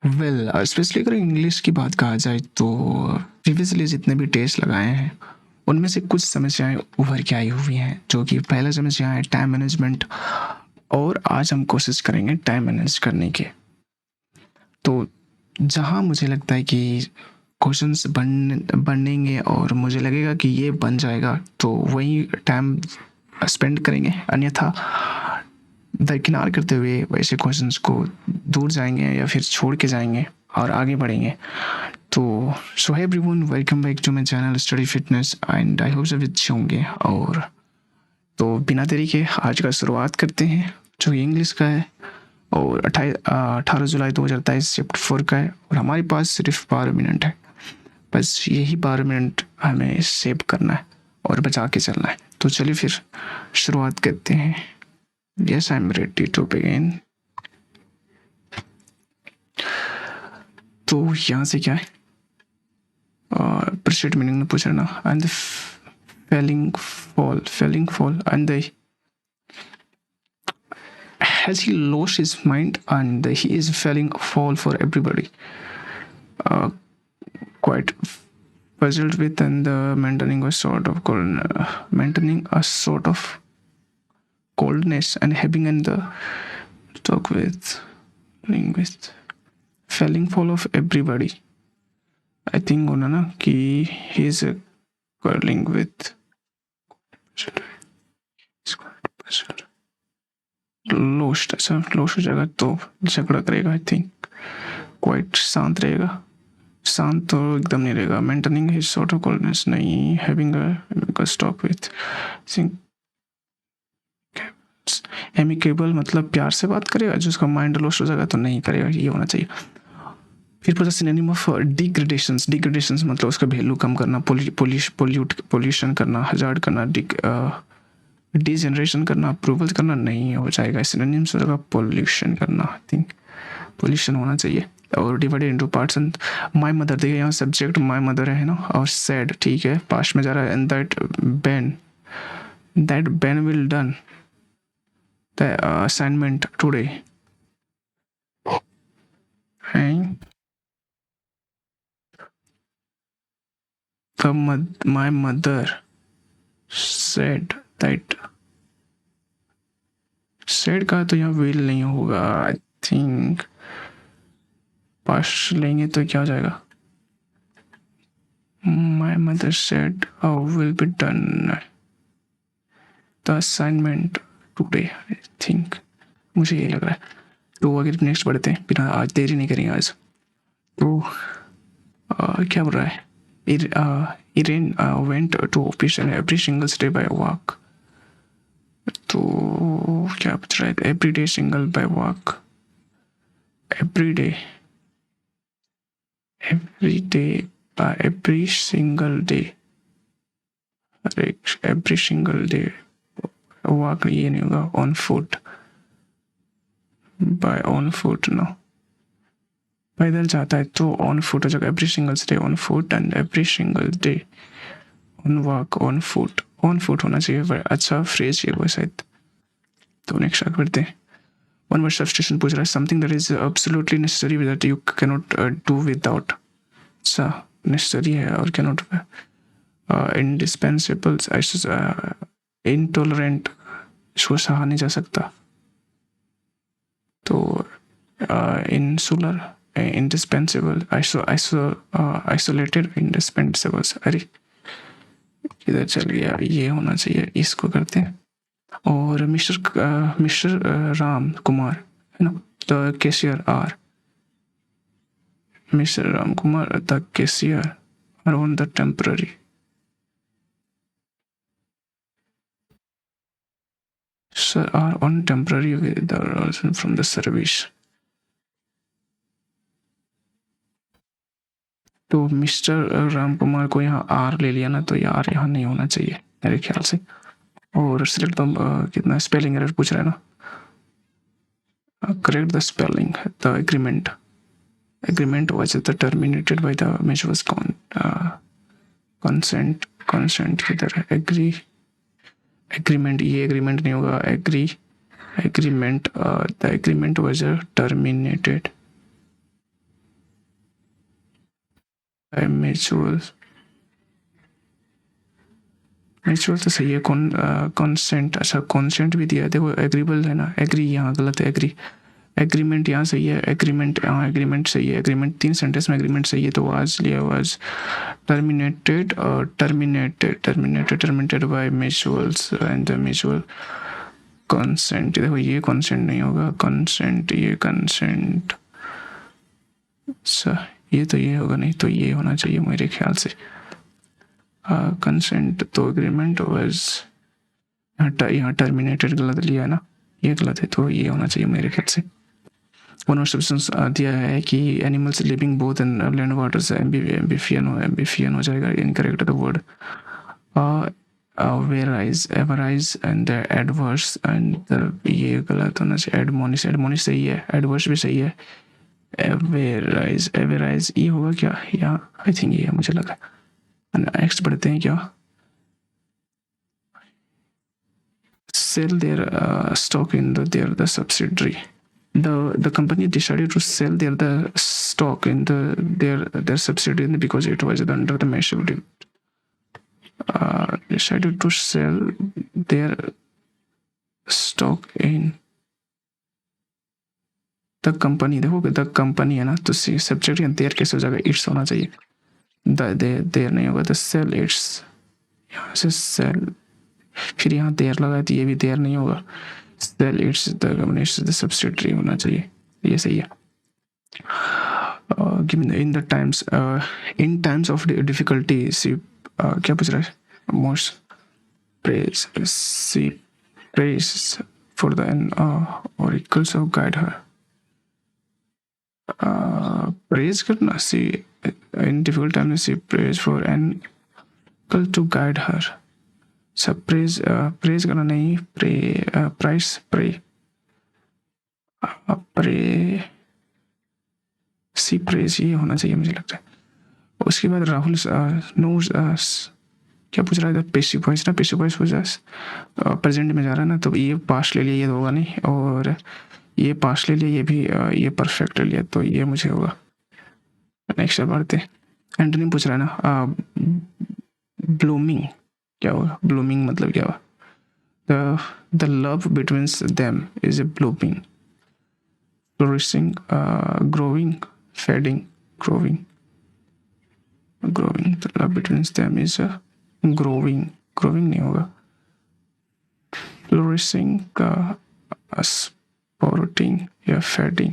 Well specially अगर English की बात कहा जाए तो प्रीवियसली जितने भी टेस्ट लगाए हैं उनमें से कुछ समस्याएं उभर के आई हुई हैं, जो कि पहला समस्या है टाइम मैनेजमेंट। और आज हम कोशिश करेंगे टाइम मैनेज करने की। तो जहाँ मुझे लगता है कि क्वेश्चंस बनेंगे और मुझे लगेगा कि ये बन जाएगा तो वही टाइम स्पेंड करेंगे, अन्यथा दरकिनार करते हुए वैसे क्वेश्चंस को दूर जाएंगे या फिर छोड़ के जाएंगे और आगे बढ़ेंगे। तो so hi everyone, welcome back to my channel Study Fitness and I hope सब अच्छे होंगे। और तो बिना देरी के आज का शुरुआत करते हैं, जो इंग्लिश का है और 18 जुलाई 2023 शिफ्ट 4 का है। और हमारे पास सिर्फ 12 मिनट है, बस यही 12 मिनट हमें सेव करना है और बचा के चलना है। तो चलिए फिर शुरुआत करते हैं। Yes I am ready to begin. तो यहाँ से क्या है, प्रेसिड मीनिंग में पूछ रहे ना, and the falling fall and the has he lost his mind and he is falling fall for everybody, quite puzzled with and maintaining a sort of coldness and having and the talk with falling fall of everybody. I think होना ना कि he is curling with lost. अच्छा lost हो जाएगा तो झगड़ा करेगा। I think quite शांत रहेगा, शांत तो एकदम नहीं रहेगा। Maintaining his sort of coldness नहीं, having a stock with amicable मतलब प्यार से बात करेगा। जो उसका माइंड लॉस्ट हो जाएगा तो नहीं करेगा, ये होना चाहिए। फिर पूछा सिनोनिम ऑफ डिग्रेडेशंस। डिग्रेडेशंस मतलब उसका वैल्यू कम करना, पोल्यूशन करना, हजार्ड करना, डिजनरेशन करना, अप्रूवल करना नहीं हो जाएगा। सिनोनिम्स हो जाएगा पोल्यूशन करना। आई थिंक पोल्यूशन होना चाहिए। और divided into parts. My mother, देखिए यहाँ सब्जेक्ट माय मदर है ना, और सैड ठीक है पास्ट में जा रहा है। And that Ben will done the assignment today. my mother said that said का तो यहाँ will नहीं होगा। आई थिंक पास्ट लेंगे तो क्या हो जाएगा। my mother said will be done the assignment today। I think मुझे ये लग रहा है। तो अगर नेक्स्ट बढ़ते हैं, बिना आज देरी नहीं करेंगे आज। तो क्या बोल रहा है, Irene went to office and every single day by walk। तो क्या बच रहा है, every day single by walk, every day every single day every single day walk ये नहीं होगा। On foot, by on foot no, पैदल जाता है तो ऑन फुट हो जाएगा। Every single day on foot and every single day on walk on foot. On foot होना चाहिए, अच्छा फ्रेज ये वो शायद। तो नेक्स्ट आगे बढ़ते हैं। वन वर्ड सब्स्टिट्यूशन पूछ रहा है, something that is absolutely necessary that you cannot do without. अच्छा नेसेसरी है और कैनॉट, इंडिस्पेंसिबल, इंटॉलरेंट, इसको सहा नहीं जा सकता। तो इंसुलर, इंडिस्पेंसिबल, आइसोलेटेड, इंडिस्पेंसिबल। अरे इधर चल गया, ये होना चाहिए, इसको करते हैं। और मिस्टर राम कुमार है ना, the cashier are, mister Ram Kumar the cashier are on the temporary. Sir are on temporary with from the service. तो मिस्टर राम कुमार को यहाँ आर ले लिया ना, तो यार यहाँ नहीं होना चाहिए मेरे ख्याल से। और सिलेक्ट तो कितना स्पेलिंग एरर पूछ रहा है ना, correct the spelling. The agreement was terminated by the measures consent किधर है, agreement, ये agreement नहीं होगा, agreement the agreement was terminated mutual mutual तो सही है। कॉन्सेंट, अच्छा कॉन्सेंट भी दिया है, देखो एग्रीबल है ना, एग्री यहाँ गलत है, एग्री एग्रीमेंट यहाँ सही है, एग्रीमेंट हाँ एग्रीमेंट सही है, एग्रीमेंट 3 सेंटेंस में एग्रीमेंट सही है, तो वाज लिया वाज टर्मिनेटेड और terminated bye mutuals and the mutual consent. देखो ये कंसेंट नहीं होगा, कंसेंट ये कंसेंट ये तो ये होगा नहीं, तो ये होना चाहिए मेरे ख्याल से। कंसेंट तो एग्रीमेंट वाज यहाँ टर्मिनेटेड गलत लिया है ना, ये गलत है, तो ये होना चाहिए मेरे ख्याल से। वन ऑफ सब्सटेंस दिया है कि animals living both in land water से एम्बिफियन हो जाएगा, incorrect the word averse and adverse and ये गलत होना चाहिए, एडमोनिश सही है, एडवर्स भी सही है, एवराइज ये होगा क्या, यहाँ आई थिंक ये मुझे लगा। नेक्स्ट बढ़ते हैं, क्या sell their stock in the subsidiary. The company decided to sell the stock in their subsidiary because it was under the maturity. Decided to sell their stock in the company। देखो the company है ना, तो subsidy there कैसे हो जाएगा, it's होना चाहिए, there नहीं होगा, the sell इट्स, यहाँ से sell फिर यहाँ देयर लगा तो ये भी देयर नहीं होगा, सेल इट्स द सब्सिडरी होना चाहिए, ये सही है। In times of difficulty she क्या पूछ रहा है, most praise she praise for the oracles of guide her, praise करना, she in difficult time she praise for an कल टू गाइड हर, सब प्रेज प्रेज करना नहीं, प्राइस प्रे सी praise ये होना चाहिए मुझे लगता है। उसके बाद राहुल नोज क्या पूछ रहा है, पेसिव वॉइस ना, पेसिव वॉइस प्रेजेंट में जा रहा है ना, तो ये पास्ट ले लिया, ये तो होगा नहीं, और ये पास्ट ले लिया, ये भी ये परफेक्ट ले लिया, तो ये मुझे होगा। नेक्स्ट बढ़ते, एंटोनिम पूछ रहा है ना, ब्लूमिंग क्या होगा, ब्लूमिंग मतलब क्या हुआ, the love between them is a blooming, flourishing, growing, fading, growing, the love between them is growing, growing नहीं होगा, फ्लोरिशिंग का स्पोर्टिंग या फेडिंग,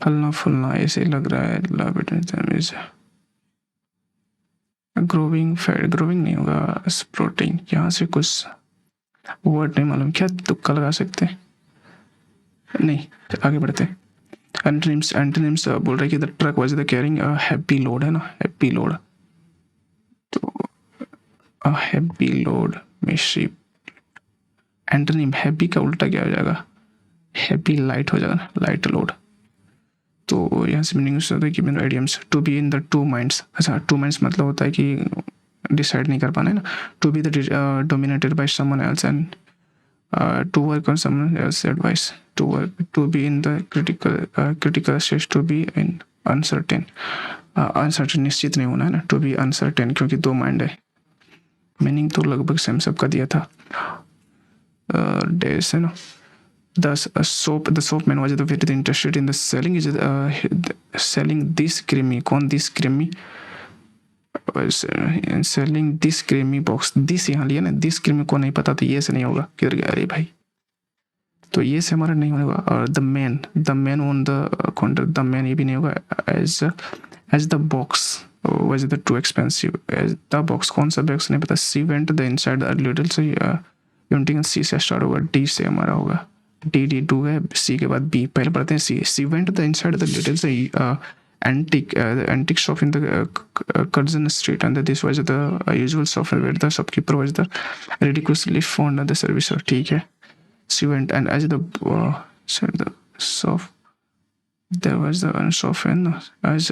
फलना फुलना ऐसे लग रहा है, love between them is growing, growing नहीं होगा, स्प्रोटिंग, यहाँ से कुछ वर्ड नहीं मालूम, क्या तुक्का लगा सकते हैं, नहीं आगे बढ़ते हैं। एंटोनिम्स बोल रहे कि the truck was the carrying a happy load है ना, हैप्पी लोड, तो अ हैप्पी लोड में शिप, एंटोनिम हैप्पी का उल्टा क्या हो जाएगा, हैप्पी लाइट हो जाएगा, लाइट लोड, तो यहाँ से मीनिंग होता है कि मेरे idioms to be in the two minds, अच्छा टू माइंड्स मतलब होता है कि डिसाइड नहीं कर पाना है ना, to be the dominated by someone else and to work on someone else advice, to be in the critical stage, to be in uncertain, uncertain निश्चित नहीं होना है ना, टू बी अनसर्टेन, क्योंकि दो माइंड है, मीनिंग तो लगभग सेम सबका दिया था, डेस है ना। The soapman was very interested in the selling this creamy, कौन this creamy, selling this creamy box, this यहाँ लिया ना, this creamy को नहीं पता, तो ये से नहीं होगा, किधर गया अरे भाई, तो ये से हमारा नहीं होगा, और the man on the counter, the man ये भी नहीं होगा, as the box was the too expensive, as the box कौन सा box नहीं पता, she went the inside a little, से यूनिटिंग सी से स्टार्ट होगा, डी से हमारा होगा, D2 है, सी के बाद बी, पहले पढ़ते हैं she went the inside the details antique shop in the Curzon Street, and this was the usual shop where the shopkeeper was the ridiculously fond of the service, ठीक है, she went and as the shop there was the shop and as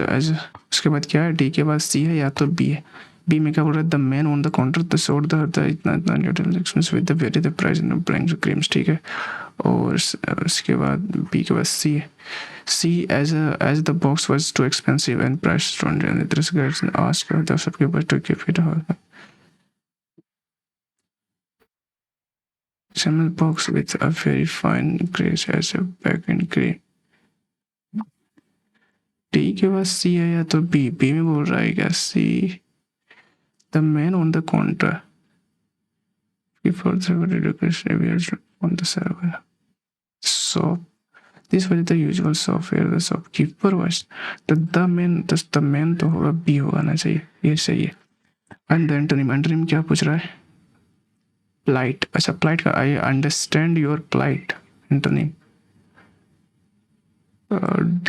उसके बाद क्या है, D के बाद सी है या तो बी है, बी में क्या बोल रहा है, the man on the counter the सोड द इतना little expense with the very the price in blank creams, ठीक है, और उसके बाद बी के बाद सी है, सी as the box was too expensive and priced on and the guys asked the shopkeeper to keep it Samuel box with a very fine grace as a back and gray. D के पास सी है या तो B B में बोल रहा है क्या see the man on the counter before the education areas on the server. So this was the usual software the shopkeeper was the man तो होगा बी होगा ना चाहिए ये सही है and the antonym क्या पूछ रहा है plight अच्छा plight का I understand your plight antonym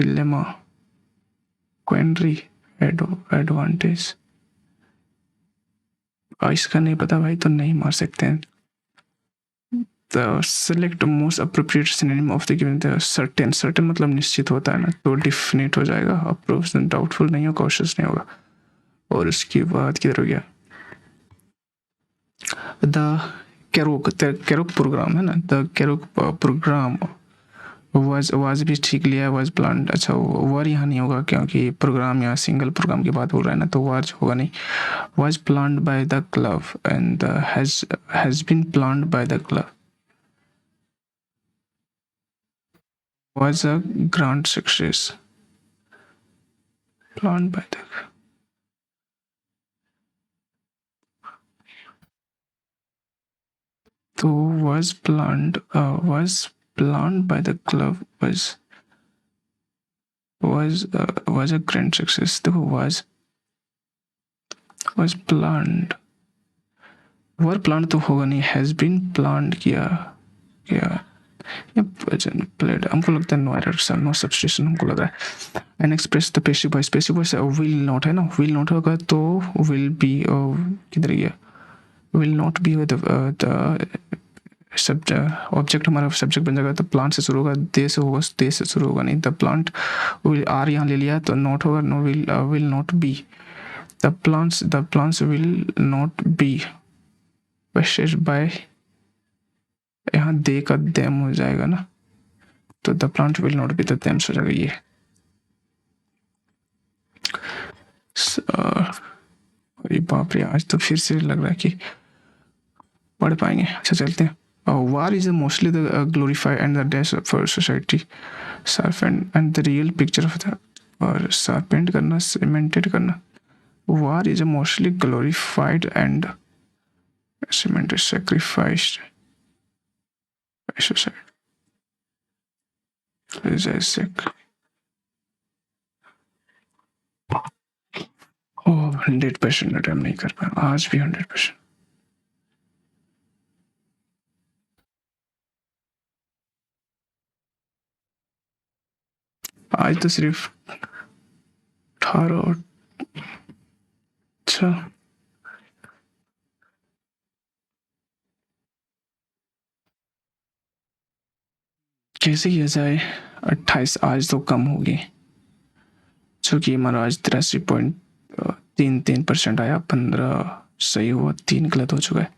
dilemma quandary advantage इसका नहीं पता भाई तो नहीं मार सकते हैं the select most appropriate synonym of the given the certain मतलब निश्चित होता है ना तो definite हो जाएगा appropriate doubtful नहीं हो cautious नहीं होगा और उसके बाद किधर हो गया the Kerouac program है ना the Kerouac program was भी ठीक लिया was planned अच्छा war यहाँ नहीं होगा क्योंकि प्रोग्राम या सिंगल प्रोग्राम की बात हो रहा है ना तो war होगा नहीं was planned by the club and has been planned by the club was a grand success planned by the so was planned by the club was a grand success तो was planned war planned तो होगा नहीं has been planned किया played हमको लगता है no error no substitution हमको लग रहा है and express the passive voice will not है ना will not होगा तो will be किधर गया will not be with the object हमारा सब्जेक्ट बन जाएगा तो प्लांट से शुरू होगा दे से शुरू होगा नहीं द प्लांट विल आर यहाँ ले लिया तो नॉट होगा no will not be the plants will not be possessed by यहाँ दे का देम हो जाएगा ना तो the plant will not be the देम्स हो जाएगा ये अरे बाप रे आज तो फिर से लग रहा है कि पढ़ पाएंगे अच्छा चलते हैं war is mostly the glorify and the dash for society serpent and the real picture of the और serpent करना cemented करना war is mostly glorified and cemented sacrificed by society is a sec 100% attempt नहीं कर पाया आज भी 100% आज तो सिर्फ 18 अच्छा कैसे किया जाए 28 आज तो कम होगी क्योंकि हमारा आज 83.33% आया 15 सही हुआ 3 गलत हो चुका है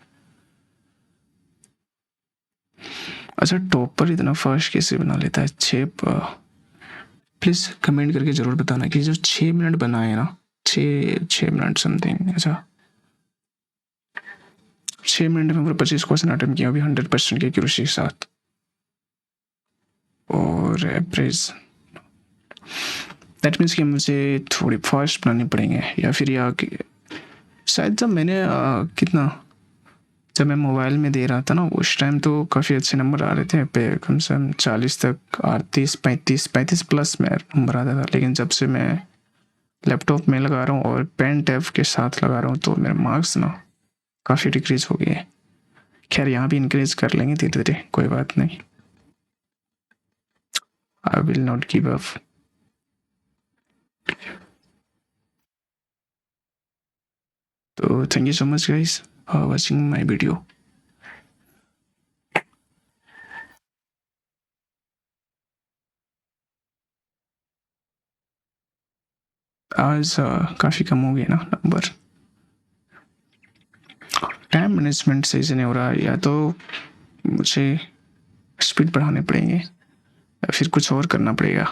अच्छा टॉप पर इतना फास्ट कैसे बना लेता है 6 प्लीज कमेंट करके जरूर बताना कि जो 6 मिनट बनाए ना 6 मिनट समथिंग अच्छा 6 मिनट में पूरा 25 क्वेश्चन अटेम्प्ट किया अभी 100% की एक्यूरेसी के साथ और एवरेज दैट मीन्स कि मुझे थोड़ी फास्ट बनानी पड़ेंगे या फिर शायद जब मैंने जब मैं मोबाइल में दे रहा था ना उस टाइम तो काफ़ी अच्छे नंबर आ रहे थे पे कम से कम 40 तक 35 प्लस में नंबर आता था लेकिन जब से मैं लैपटॉप में लगा रहा हूँ और पेन टैब के साथ लगा रहा हूँ तो मेरे मार्क्स ना काफ़ी डिक्रीज हो गए खैर यहाँ भी इंक्रीज कर लेंगे धीरे धीरे कोई बात नहीं I will not give up तो thank you so much guys watching my video आज काफ़ी कम हो गए ना नंबर टाइम मैनेजमेंट सही से नहीं हो रहा या तो मुझे स्पीड बढ़ाने पड़ेंगे या फिर कुछ और करना पड़ेगा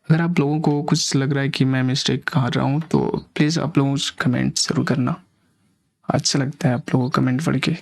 अगर आप लोगों को कुछ लग रहा है कि मैं मिस्टेक कर रहा हूँ तो प्लीज़ आप लोग कमेंट ज़रूर करना। अच्छा लगता है आप लोगों को कमेंट पढ़ के।